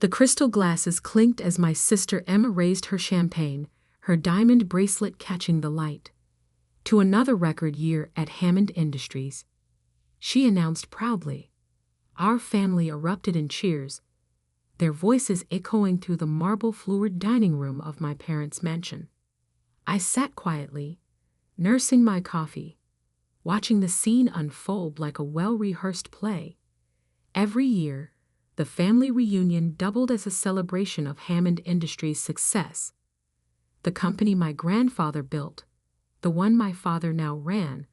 The crystal glasses clinked as my sister Emma raised her champagne, her diamond bracelet catching the light. To another record year at Hammond Industries, she announced proudly. Our family erupted in cheers, their voices echoing through the marble-floored dining room of my parents' mansion. I sat quietly, nursing my coffee, watching the scene unfold like a well-rehearsed play. Every year, the family reunion doubled as a celebration of Hammond Industries' success. The company my grandfather built, the one my father now ran,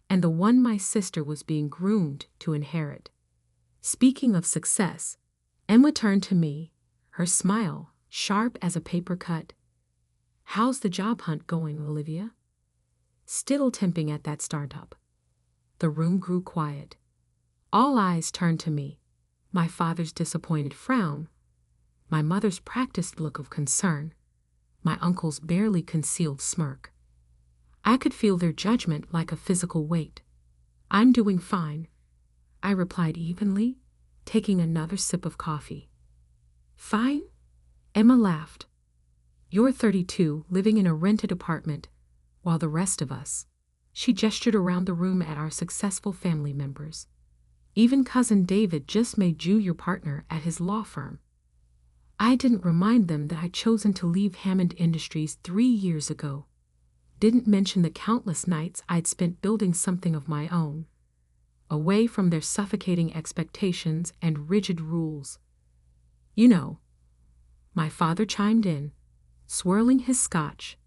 and the one my sister was being groomed to inherit. Speaking of success, Emma turned to me, her smile sharp as a paper cut. "How's the job hunt going, Olivia?" Still temping at that startup. The room grew quiet. All eyes turned to me. My father's disappointed frown, my mother's practiced look of concern, my uncle's barely concealed smirk. I could feel their judgment like a physical weight. "I'm doing fine," I replied evenly, taking another sip of coffee. "Fine?" Emma laughed. "You're 32, living in a rented apartment, while the rest of us," she gestured around the room at our successful family members. "Even cousin David just made you your partner at his law firm." I didn't remind them that I'd chosen to leave Hammond Industries 3 years ago. Didn't mention the countless nights I'd spent building something of my own, away from their suffocating expectations and rigid rules. "You know," my father chimed in, swirling his scotch,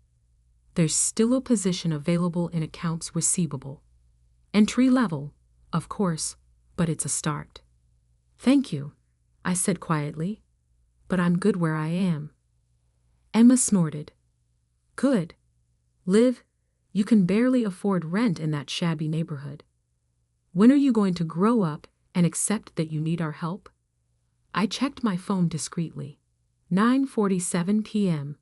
"there's still a position available in accounts receivable. Entry level, of course, but it's a start." "Thank you," I said quietly, "but I'm good where I am." Emma snorted. "Good. Liv, you can barely afford rent in that shabby neighborhood. When are you going to grow up and accept that you need our help?" I checked my phone discreetly. 9:47 p.m.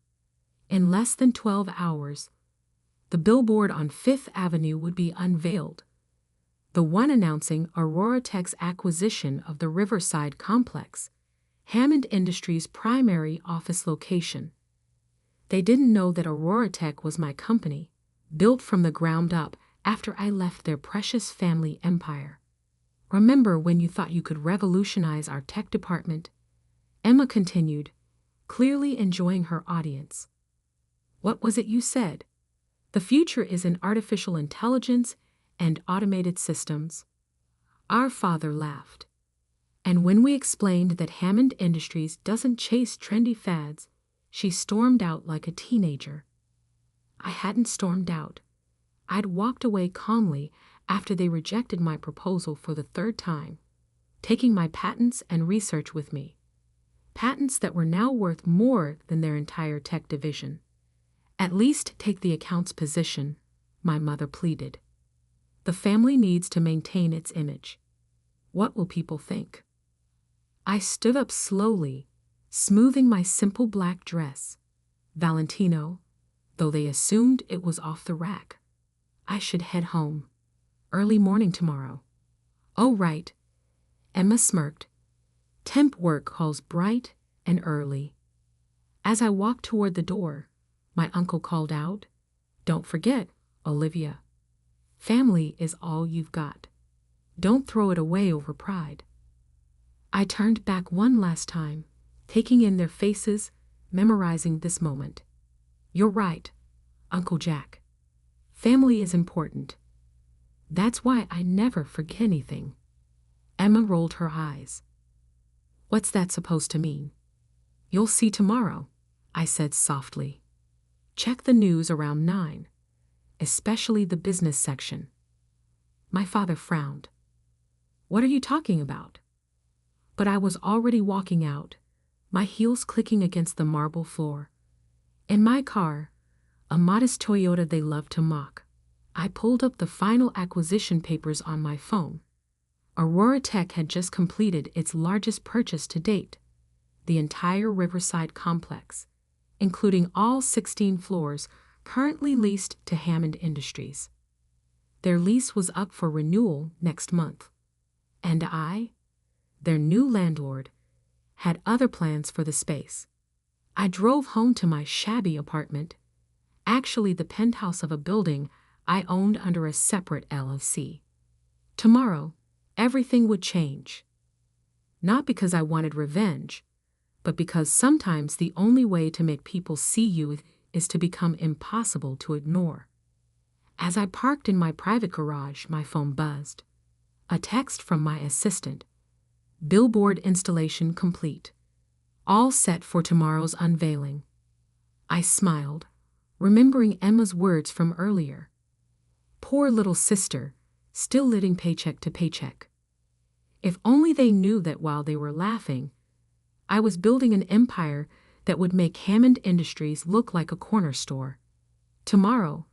In less than 12 hours, the billboard on Fifth Avenue would be unveiled. The one announcing Aurora Tech's acquisition of the Riverside complex, Hammond Industries' primary office location. They didn't know that Aurora Tech was my company, built from the ground up after I left their precious family empire. "Remember when you thought you could revolutionize our tech department?" Emma continued, clearly enjoying her audience. "What was it you said? The future is in artificial intelligence and automated systems." Our father laughed. And when we explained that Hammond Industries doesn't chase trendy fads, she stormed out like a teenager. I hadn't stormed out. I'd walked away calmly after they rejected my proposal for the 3rd time, taking my patents and research with me. Patents that were now worth more than their entire tech division. "At least take the accounts position," my mother pleaded. "The family needs to maintain its image. What will people think?" I stood up slowly, smoothing my simple black dress. Valentino, though they assumed it was off the rack. I should head home. Early morning tomorrow. "Oh, right." Emma smirked. "Temp work calls bright and early." As I walked toward the door, my uncle called out, "Don't forget, Olivia. Family is all you've got. Don't throw it away over pride." I turned back one last time, taking in their faces, memorizing this moment. "You're right, Uncle Jack. Family is important. That's why I never forget anything." Emma rolled her eyes. "What's that supposed to mean?" "You'll see tomorrow," I said softly. "Check the news around 9, especially the business section." My father frowned. "What are you talking about?" But I was already walking out, my heels clicking against the marble floor. In my car, a modest Toyota they loved to mock, I pulled up the final acquisition papers on my phone. Aurora Tech had just completed its largest purchase to date, the entire Riverside complex, including all 16 floors currently leased to Hammond Industries. Their lease was up for renewal next month. And I, their new landlord, had other plans for the space. I drove home to my shabby apartment, actually the penthouse of a building I owned under a separate LLC. Tomorrow, everything would change. Not because I wanted revenge, but because sometimes the only way to make people see you is to become impossible to ignore. As I parked in my private garage, my phone buzzed. A text from my assistant. Billboard installation complete. All set for tomorrow's unveiling. I smiled, remembering Emma's words from earlier. Poor little sister, still living paycheck to paycheck. If only they knew that while they were laughing, I was building an empire that would make Hammond Industries look like a corner store. Tomorrow,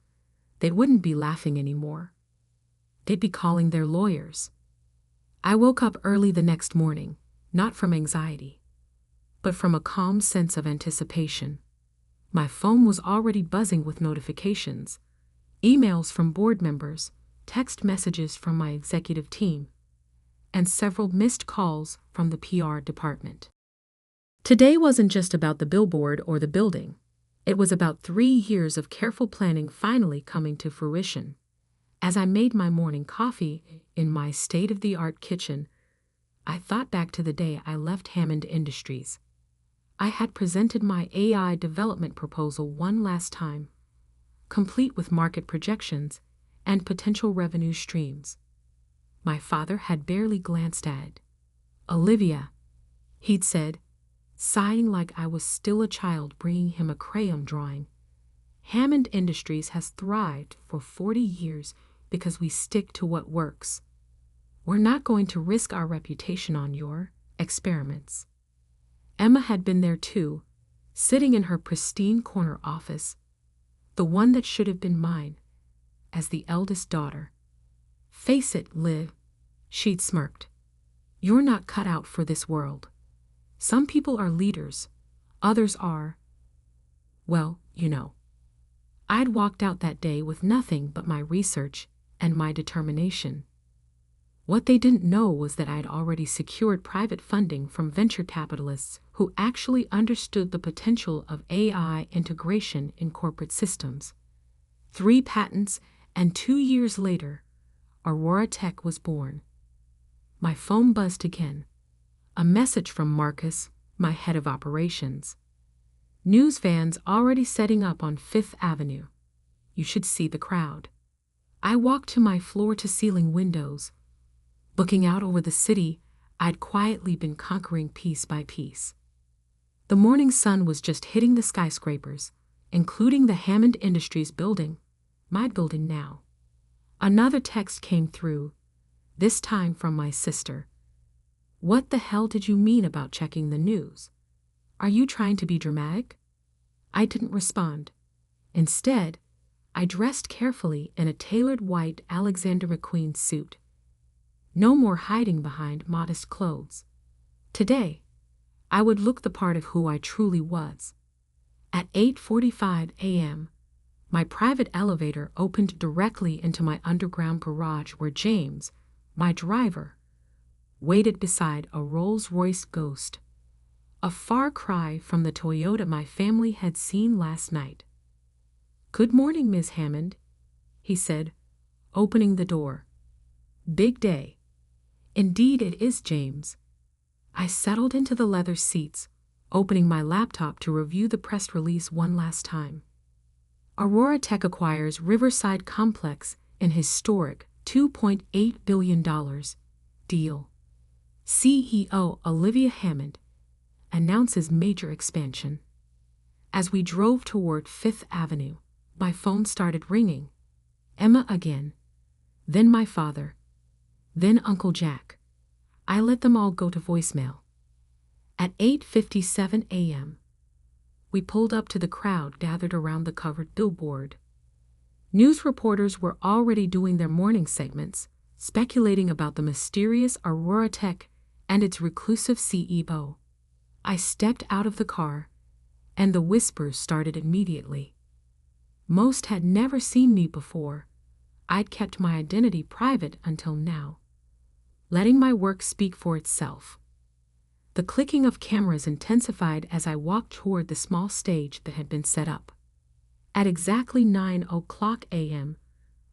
they wouldn't be laughing anymore. They'd be calling their lawyers. I woke up early the next morning, not from anxiety, but from a calm sense of anticipation. My phone was already buzzing with notifications, emails from board members, text messages from my executive team, and several missed calls from the PR department. Today wasn't just about the billboard or the building. It was about 3 years of careful planning finally coming to fruition. As I made my morning coffee in my state-of-the-art kitchen, I thought back to the day I left Hammond Industries. I had presented my AI development proposal one last time, complete with market projections and potential revenue streams. My father had barely glanced at it. "Olivia," he'd said, sighing like I was still a child bringing him a crayon drawing. "Hammond Industries has thrived for 40 years because we stick to what works. We're not going to risk our reputation on your experiments." Emma had been there too, sitting in her pristine corner office, the one that should have been mine, as the eldest daughter. "Face it, Liv," she'd smirked. "You're not cut out for this world. Some people are leaders, others are, well, you know." I'd walked out that day with nothing but my research and my determination. What they didn't know was that I'd already secured private funding from venture capitalists who actually understood the potential of AI integration in corporate systems. 3 patents, and 2 years later, Aurora Tech was born. My phone buzzed again. A message from Marcus, my head of operations. "News vans already setting up on 5th Avenue. You should see the crowd." I walked to my floor-to-ceiling windows, looking out over the city I'd quietly been conquering piece by piece. The morning sun was just hitting the skyscrapers, including the Hammond Industries building, my building now. Another text came through, this time from my sister. "What the hell did you mean about checking the news? Are you trying to be dramatic?" I didn't respond. Instead, I dressed carefully in a tailored white Alexander McQueen suit. No more hiding behind modest clothes. Today, I would look the part of who I truly was. At 8:45 a.m., my private elevator opened directly into my underground garage where James, my driver, waited beside a Rolls-Royce Ghost, a far cry from the Toyota my family had seen last night. "Good morning, Miss Hammond," he said, opening the door. "Big day." "Indeed it is, James." I settled into the leather seats, opening my laptop to review the press release one last time. Aurora Tech acquires Riverside Complex in historic $2.8 billion deal. CEO Olivia Hammond announces major expansion. As we drove toward 5th Avenue, my phone started ringing. Emma again, then my father, then Uncle Jack. I let them all go to voicemail. At 8:57 a.m., we pulled up to the crowd gathered around the covered billboard. News reporters were already doing their morning segments, speculating about the mysterious Aurora Tech and its reclusive CEO. I stepped out of the car, and the whispers started immediately. Most had never seen me before. I'd kept my identity private until now, letting my work speak for itself. The clicking of cameras intensified as I walked toward the small stage that had been set up. At exactly 9:00 a.m.,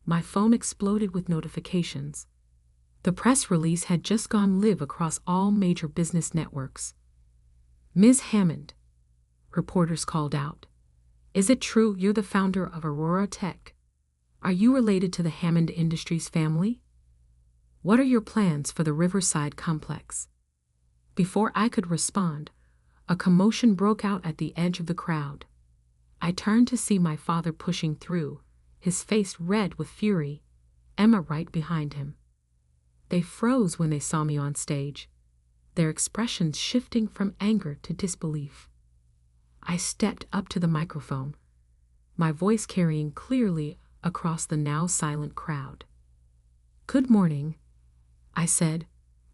my phone exploded with notifications. The press release had just gone live across all major business networks. "Ms. Hammond," reporters called out, "is it true you're the founder of Aurora Tech? Are you related to the Hammond Industries family? What are your plans for the Riverside complex?" Before I could respond, a commotion broke out at the edge of the crowd. I turned to see my father pushing through, his face red with fury, Emma right behind him. They froze when they saw me on stage, their expressions shifting from anger to disbelief. I stepped up to the microphone, my voice carrying clearly across the now silent crowd. "Good morning," I said,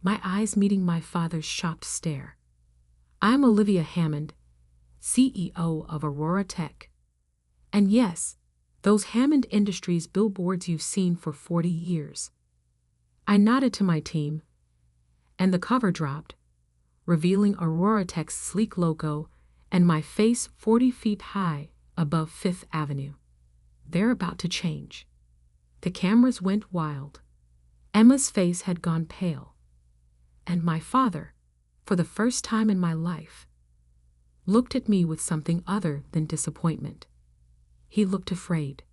my eyes meeting my father's shocked stare. "I'm Olivia Hammond, CEO of Aurora Tech. And yes, those Hammond Industries billboards you've seen for 40 years. I nodded to my team, and the cover dropped, revealing Aurora Tech's sleek logo and my face 40 feet high above Fifth Avenue. They're about to change. The cameras went wild. Emma's face had gone pale. And my father, for the first time in my life, looked at me with something other than disappointment. He looked afraid.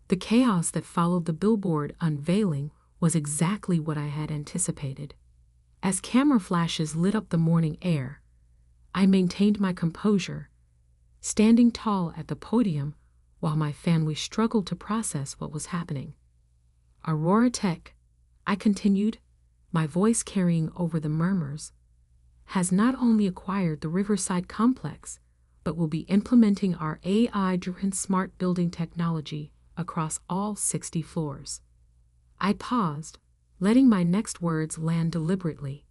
The chaos that followed the billboard unveiling was exactly what I had anticipated. As camera flashes lit up the morning air, I maintained my composure, standing tall at the podium while my family struggled to process what was happening. "Aurora Tech," I continued, my voice carrying over the murmurs, "has not only acquired the Riverside complex, but will be implementing our AI-driven smart building technology across all 60 floors. I paused, letting my next words land deliberately.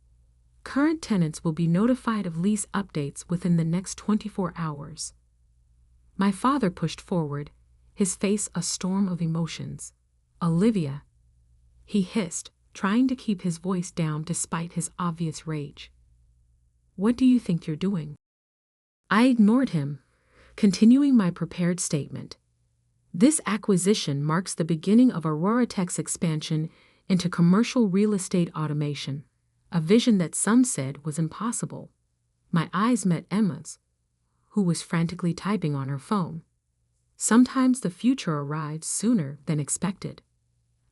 "Current tenants will be notified of lease updates within the next 24 hours. My father pushed forward, his face a storm of emotions. "Olivia," he hissed, trying to keep his voice down despite his obvious rage. "What do you think you're doing?" I ignored him, continuing my prepared statement. "This acquisition marks the beginning of Aurora Tech's expansion into commercial real estate automation, a vision that some said was impossible." My eyes met Emma's, who was frantically typing on her phone. Sometimes the future arrives sooner than expected.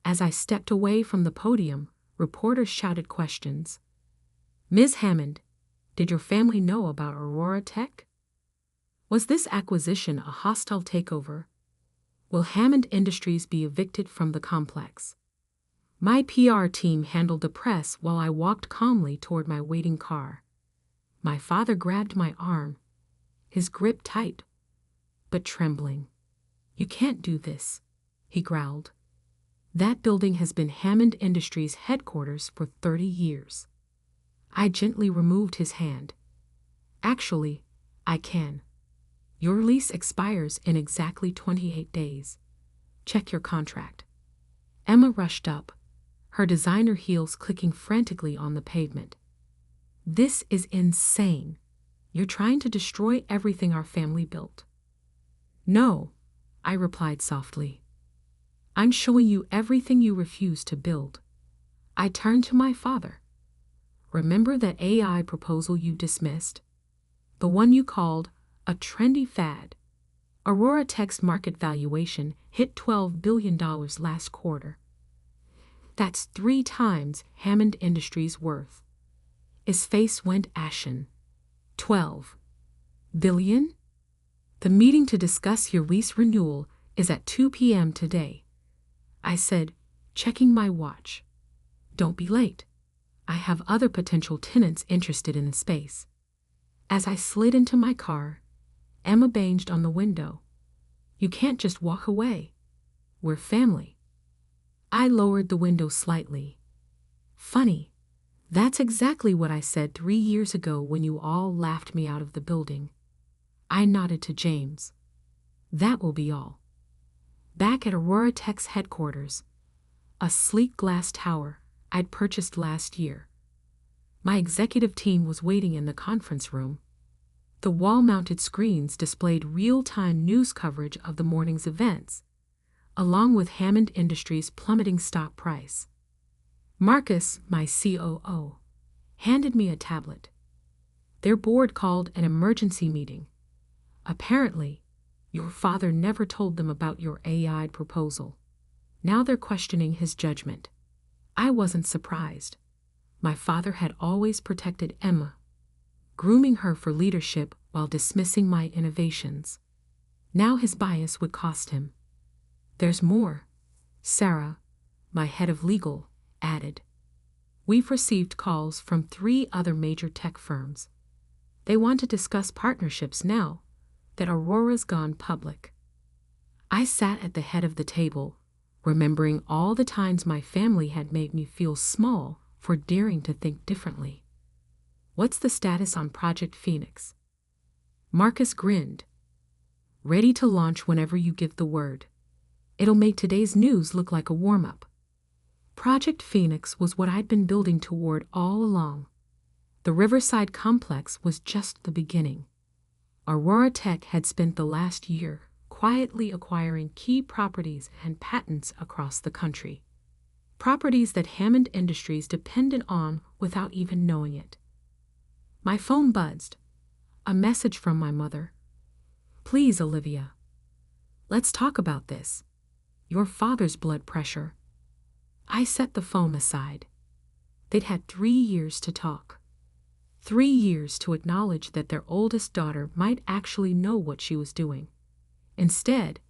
As I stepped away from the podium, reporters shouted questions. "Ms. Hammond, did your family know about Aurora Tech? Was this acquisition a hostile takeover? Will Hammond Industries be evicted from the complex?" My PR team handled the press while I walked calmly toward my waiting car. My father grabbed my arm, his grip tight, but trembling. "You can't do this," he growled. "That building has been Hammond Industries' headquarters for 30 years. I gently removed his hand. "Actually, I can. Your lease expires in exactly 28 days. Check your contract." Emma rushed up, her designer heels clicking frantically on the pavement. "This is insane. You're trying to destroy everything our family built." "No," I replied softly. "I'm showing you everything you refuse to build." I turned to my father. "Remember that AI proposal you dismissed? The one you called a trendy fad? Aurora Tech's market valuation hit $12 billion last quarter. That's 3 times Hammond Industries' worth." His face went ashen. "12 billion? The meeting to discuss your lease renewal is at 2 p.m. today," I said, checking my watch. "Don't be late. I have other potential tenants interested in the space." As I slid into my car, Emma banged on the window. "You can't just walk away. We're family." I lowered the window slightly. "Funny. That's exactly what I said 3 years ago when you all laughed me out of the building." I nodded to James. "That will be all." Back at Aurora Tech's headquarters, a sleek glass tower I'd purchased last year. My executive team was waiting in the conference room. The wall-mounted screens displayed real-time news coverage of the morning's events, along with Hammond Industries' plummeting stock price. Marcus, my COO, handed me a tablet. Their board called an emergency meeting. Apparently, your father never told them about your AI proposal. Now they're questioning his judgment. I wasn't surprised. My father had always protected Emma, grooming her for leadership while dismissing my innovations. Now his bias would cost him. There's more, Sarah, my head of legal, added. We've received calls from 3 other major tech firms. They want to discuss partnerships now that Aurora's gone public. I sat at the head of the table, remembering all the times my family had made me feel small for daring to think differently. What's the status on Project Phoenix? Marcus grinned. Ready to launch whenever you give the word. It'll make today's news look like a warm-up. Project Phoenix was what I'd been building toward all along. The Riverside complex was just the beginning. Aurora Tech had spent the last year quietly acquiring key properties and patents across the country. Properties that Hammond Industries depended on without even knowing it. My phone buzzed. A message from my mother. Please, Olivia. Let's talk about this. Your father's blood pressure. I set the phone aside. They'd had 3 years to talk. 3 years to acknowledge that their oldest daughter might actually know what she was doing. Instead,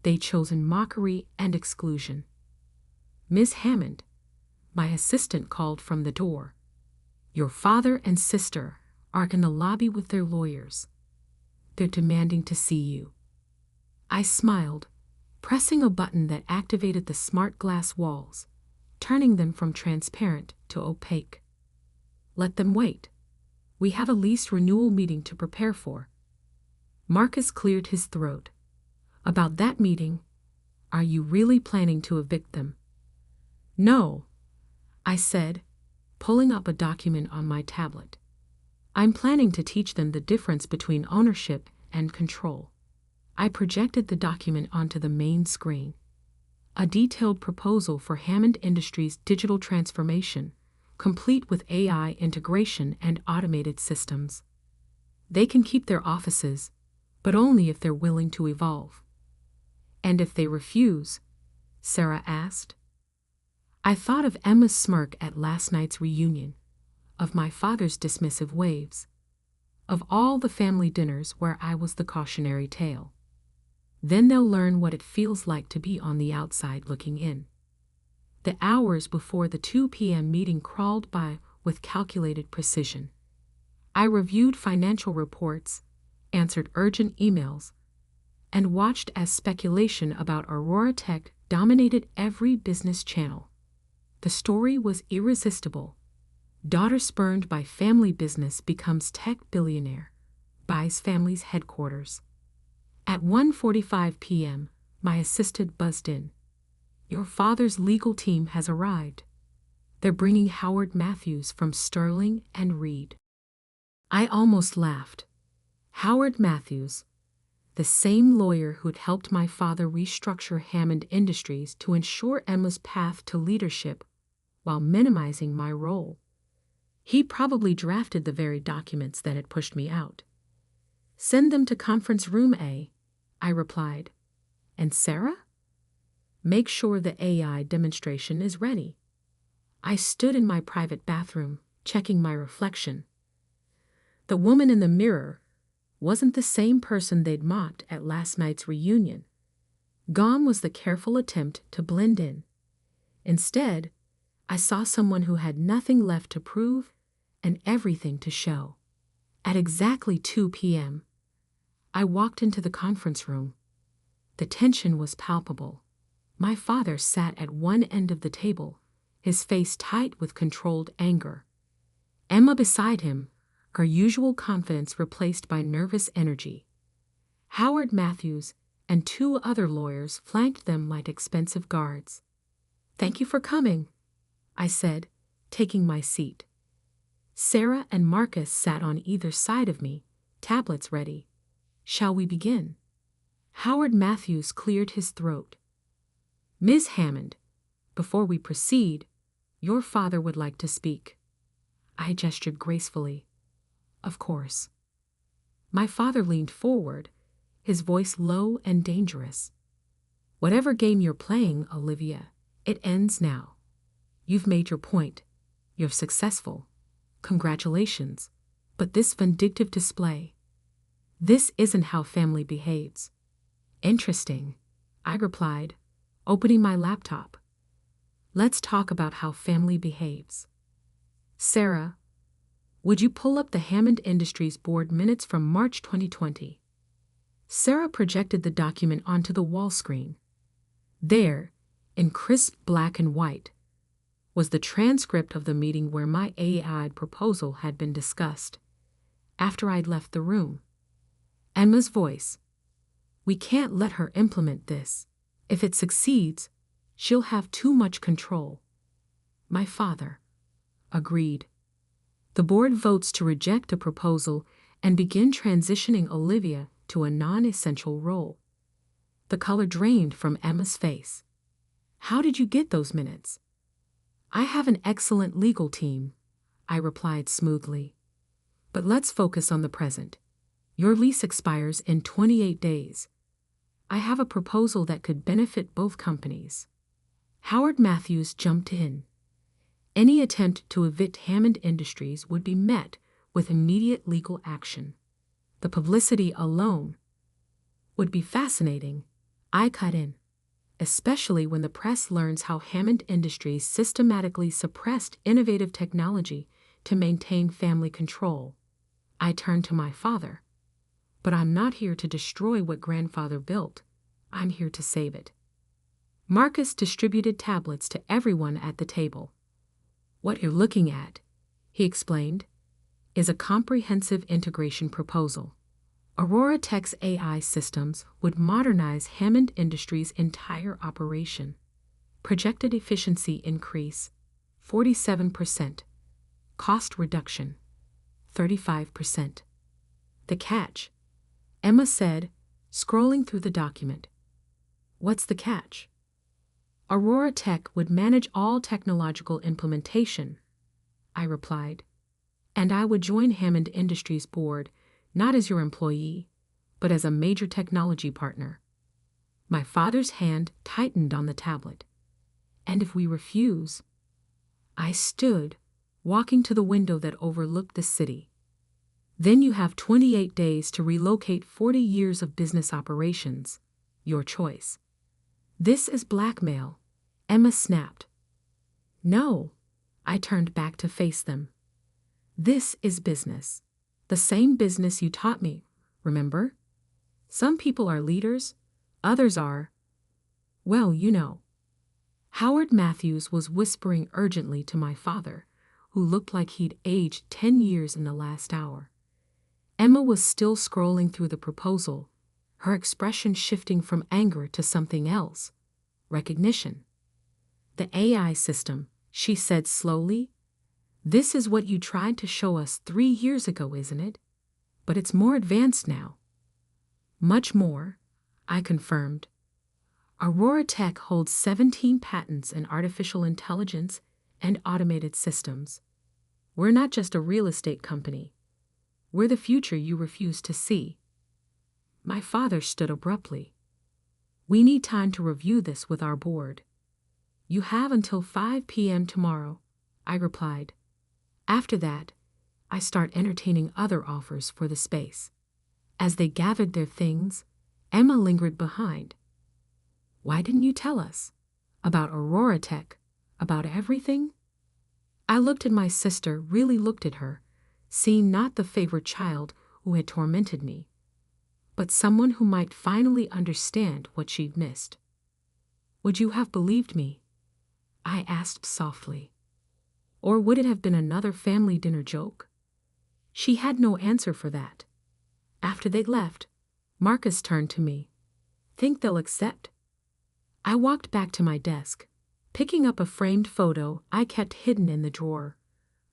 they'd chosen mockery and exclusion. Miss Hammond, my assistant, called from the door. Your father and sister are in the lobby with their lawyers. They're demanding to see you. I smiled, pressing a button that activated the smart glass walls, turning them from transparent to opaque. Let them wait. We have a lease renewal meeting to prepare for. Marcus cleared his throat. About that meeting, are you really planning to evict them? No, I said, pulling up a document on my tablet. I'm planning to teach them the difference between ownership and control. I projected the document onto the main screen. A detailed proposal for Hammond Industries' digital transformation, complete with AI integration and automated systems. They can keep their offices, but only if they're willing to evolve. And if they refuse? Sarah asked. I thought of Emma's smirk at last night's reunion, of my father's dismissive waves, of all the family dinners where I was the cautionary tale. Then they'll learn what it feels like to be on the outside looking in. The hours before the 2 p.m. meeting crawled by with calculated precision. I reviewed financial reports, answered urgent emails, and watched as speculation about Aurora Tech dominated every business channel. The story was irresistible. Daughter spurned by family business becomes tech billionaire, buys family's headquarters. At 1:45 p.m., my assistant buzzed in. Your father's legal team has arrived. They're bringing Howard Matthews from Sterling and Reed. I almost laughed. Howard Matthews, the same lawyer who'd helped my father restructure Hammond Industries to ensure Emma's path to leadership while minimizing my role. He probably drafted the very documents that had pushed me out. Send them to conference room A, I replied. And Sarah? Make sure the AI demonstration is ready. I stood in my private bathroom, checking my reflection. The woman in the mirror wasn't the same person they'd mocked at last night's reunion. Gone was the careful attempt to blend in. Instead, I saw someone who had nothing left to prove and everything to show. At exactly 2 p.m., I walked into the conference room. The tension was palpable. My father sat at one end of the table, his face tight with controlled anger. Emma beside him, her usual confidence replaced by nervous energy. Howard Matthews and 2 other lawyers flanked them like expensive guards. Thank you for coming, I said, taking my seat. Sarah and Marcus sat on either side of me, tablets ready. Shall we begin? Howard Matthews cleared his throat. Ms. Hammond, before we proceed, your father would like to speak. I gestured gracefully. Of course. My father leaned forward, his voice low and dangerous. Whatever game you're playing, Olivia, it ends now. You've made your point. You're successful. Congratulations. But this vindictive display. This isn't how family behaves. Interesting, I replied, opening my laptop. Let's talk about how family behaves. Sarah, would you pull up the Hammond Industries board minutes from March 2020? Sarah projected the document onto the wall screen. There, in crisp black and white, was the transcript of the meeting where my AI proposal had been discussed. After I'd left the room, Emma's voice. We can't let her implement this. If it succeeds, she'll have too much control. My father. Agreed. The board votes to reject the proposal and begin transitioning Olivia to a non-essential role. The color drained from Emma's face. How did you get those minutes? I have an excellent legal team, I replied smoothly. But let's focus on the present. Your lease expires in 28 days. I have a proposal that could benefit both companies. Howard Matthews jumped in. Any attempt to evict Hammond Industries would be met with immediate legal action. The publicity alone would be fascinating, I cut in, especially when the press learns how Hammond Industries systematically suppressed innovative technology to maintain family control. I turned to my father. But I'm not here to destroy what grandfather built. I'm here to save it. Marcus distributed tablets to everyone at the table. What you're looking at, he explained, is a comprehensive integration proposal. Aurora Tech's AI systems would modernize Hammond Industries' entire operation. Projected efficiency increase, 47%. Cost reduction, 35%. The catch, Emma said, scrolling through the document. What's the catch? Aurora Tech would manage all technological implementation, I replied, and I would join Hammond Industries board not as your employee, but as a major technology partner. My father's hand tightened on the tablet. And if we refuse? I stood, walking to the window that overlooked the city. Then you have 28 days to relocate 40 years of business operations. Your choice. This is blackmail, Emma snapped. No, I turned back to face them. This is business. The same business you taught me, remember? Some people are leaders, others are, well, you know. Howard Matthews was whispering urgently to my father, who looked like he'd aged 10 years in the last hour. Emma was still scrolling through the proposal, her expression shifting from anger to something else, recognition. The AI system, she said slowly. This is what you tried to show us 3 years ago, isn't it? But it's more advanced now. Much more, I confirmed. Aurora Tech holds 17 patents in artificial intelligence and automated systems. We're not just a real estate company. We're the future you refuse to see. My father stood abruptly. We need time to review this with our board. You have until 5 p.m. tomorrow, I replied. After that, I start entertaining other offers for the space. As they gathered their things, Emma lingered behind. Why didn't you tell us? About Aurora Tech? About everything? I looked at my sister, really looked at her, seeing not the favorite child who had tormented me, but someone who might finally understand what she'd missed. Would you have believed me? I asked softly. Or would it have been another family dinner joke? She had no answer for that. After they left, Marcus turned to me. Think they'll accept? I walked back to my desk, picking up a framed photo I kept hidden in the drawer.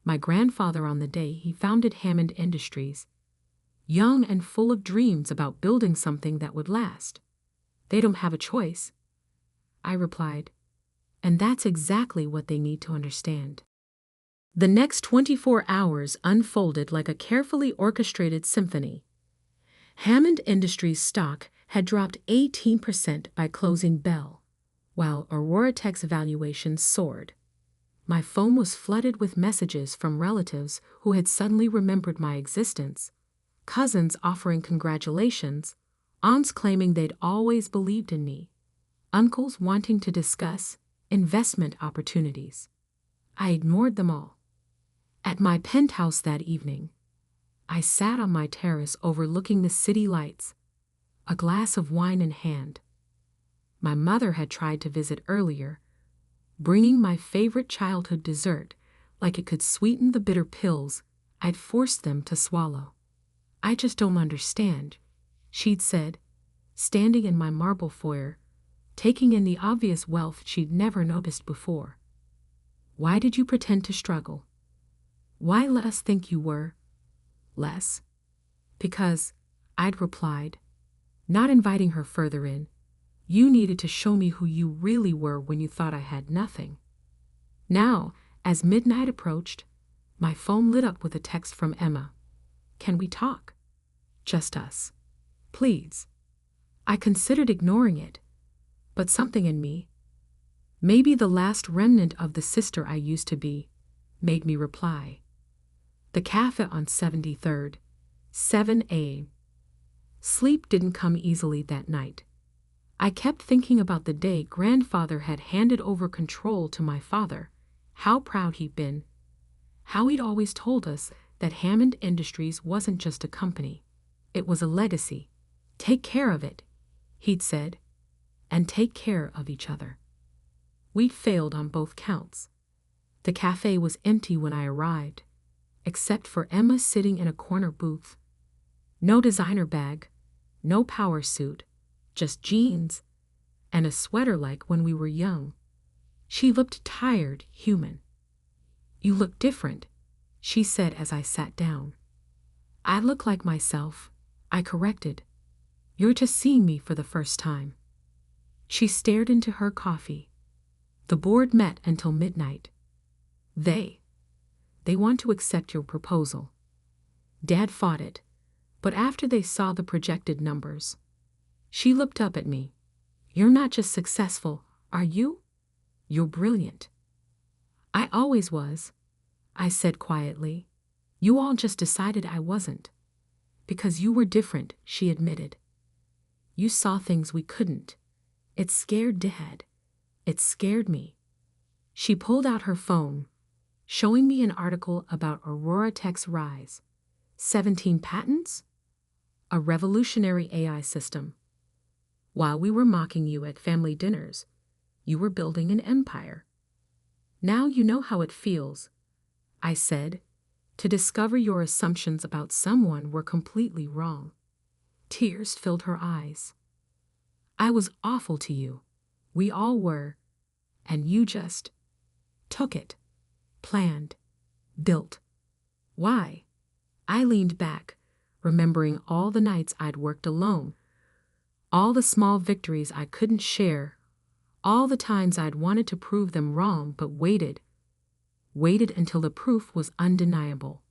my grandfather on the day he founded Hammond Industries, young and full of dreams about building something that would last. They don't have a choice, I replied, and that's exactly what they need to understand. The next 24 hours unfolded like a carefully orchestrated symphony. Hammond Industries stock had dropped 18% by closing bell, while Aurora Tech's valuation soared. My phone was flooded with messages from relatives who had suddenly remembered my existence, cousins offering congratulations, aunts claiming they'd always believed in me, uncles wanting to discuss investment opportunities. I ignored them all. At my penthouse that evening, I sat on my terrace overlooking the city lights, a glass of wine in hand. My mother had tried to visit earlier, bringing my favorite childhood dessert like it could sweeten the bitter pills I'd forced them to swallow. I just don't understand, she'd said, standing in my marble foyer, taking in the obvious wealth she'd never noticed before. Why did you pretend to struggle? Why let us think you were less? Because, I'd replied, not inviting her further in, you needed to show me who you really were when you thought I had nothing. Now, as midnight approached, my phone lit up with a text from Emma. Can we talk? Just us. Please. I considered ignoring it, but something in me, maybe the last remnant of the sister I used to be, made me reply. The cafe on 73rd, 7 a.m. Sleep didn't come easily that night. I kept thinking about the day grandfather had handed over control to my father, how proud he'd been, how he'd always told us that Hammond Industries wasn't just a company, it was a legacy. Take care of it, he'd said, and take care of each other. We'd failed on both counts. The cafe was empty when I arrived, except for Emma sitting in a corner booth. No designer bag, no power suit, just jeans and a sweater like when we were young. She looked tired, human. You look different, she said as I sat down. I look like myself, I corrected. You're just seeing me for the first time. She stared into her coffee. The board met until midnight. They want to accept your proposal. Dad fought it, but after they saw the projected numbers, she looked up at me. You're not just successful, are you? You're brilliant. I always was, I said quietly. You all just decided I wasn't. Because you were different, she admitted. You saw things we couldn't. It scared Dad. It scared me. She pulled out her phone, showing me an article about Aurora Tech's rise. 17 patents? A revolutionary AI system. While we were mocking you at family dinners, you were building an empire. Now you know how it feels, I said, to discover your assumptions about someone were completely wrong. Tears filled her eyes. I was awful to you. We all were. And you just took it. Planned. Built. Why? I leaned back, remembering all the nights I'd worked alone, all the small victories I couldn't share, all the times I'd wanted to prove them wrong but waited until the proof was undeniable.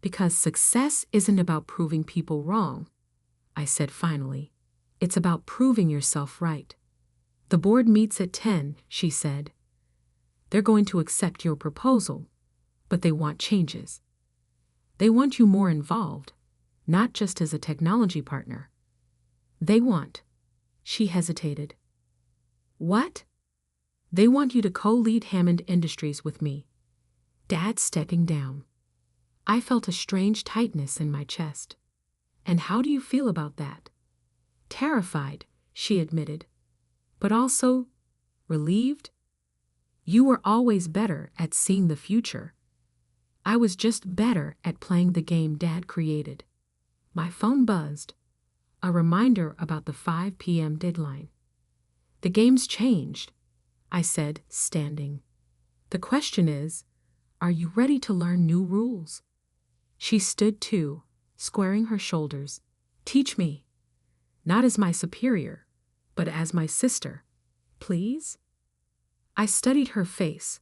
Because success isn't about proving people wrong, I said finally. It's about proving yourself right. The board meets at 10, she said. They're going to accept your proposal, but they want changes. They want you more involved, not just as a technology partner. They want, she hesitated. What? They want you to co-lead Hammond Industries with me. Dad stepping down. I felt a strange tightness in my chest. And how do you feel about that? Terrified, she admitted, but also relieved. You were always better at seeing the future. I was just better at playing the game Dad created. My phone buzzed, a reminder about the 5 p.m. deadline. The game's changed, I said, standing. The question is, Are you ready to learn new rules? She stood too, squaring her shoulders. Teach me. Not as my superior, but as my sister. Please? I studied her face,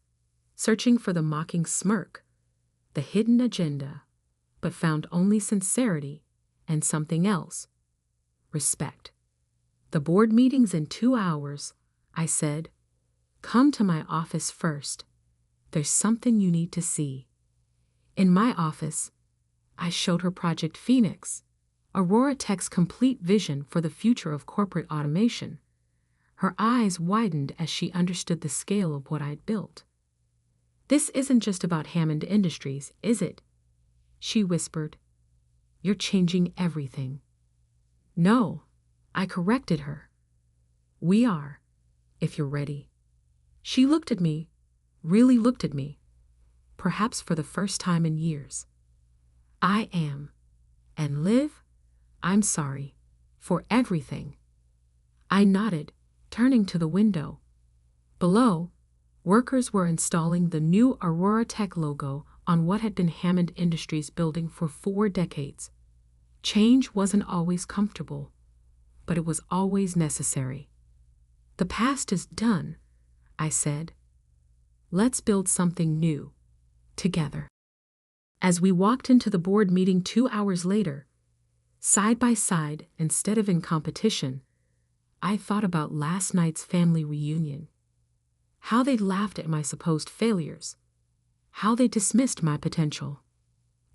searching for the mocking smirk, the hidden agenda, but found only sincerity and something else. Respect. The board meeting's in 2 hours, I said. Come to my office first. There's something you need to see. In my office, I showed her Project Phoenix, Aurora Tech's complete vision for the future of corporate automation. Her eyes widened as she understood the scale of what I'd built. This isn't just about Hammond Industries, is it? She whispered. You're changing everything. No, I corrected her. We are, if you're ready. She looked at me, really looked at me, perhaps for the first time in years. I am. And Liv, I'm sorry. For everything. I nodded, turning to the window. Below, workers were installing the new Aurora Tech logo on what had been Hammond Industries' building for 4 decades. Change wasn't always comfortable, but it was always necessary. The past is done, I said. Let's build something new, together. As we walked into the board meeting 2 hours later, side by side instead of in competition, I thought about last night's family reunion. How they laughed at my supposed failures. How they dismissed my potential.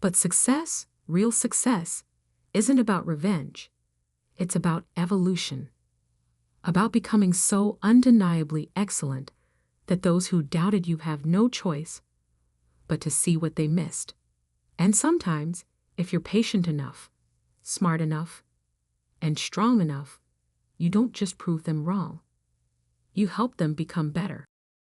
But success, real success, isn't about revenge. It's about evolution. About becoming so undeniably excellent that those who doubted you have no choice but to see what they missed. And sometimes, if you're patient enough, smart enough, and strong enough, you don't just prove them wrong. You help them become better.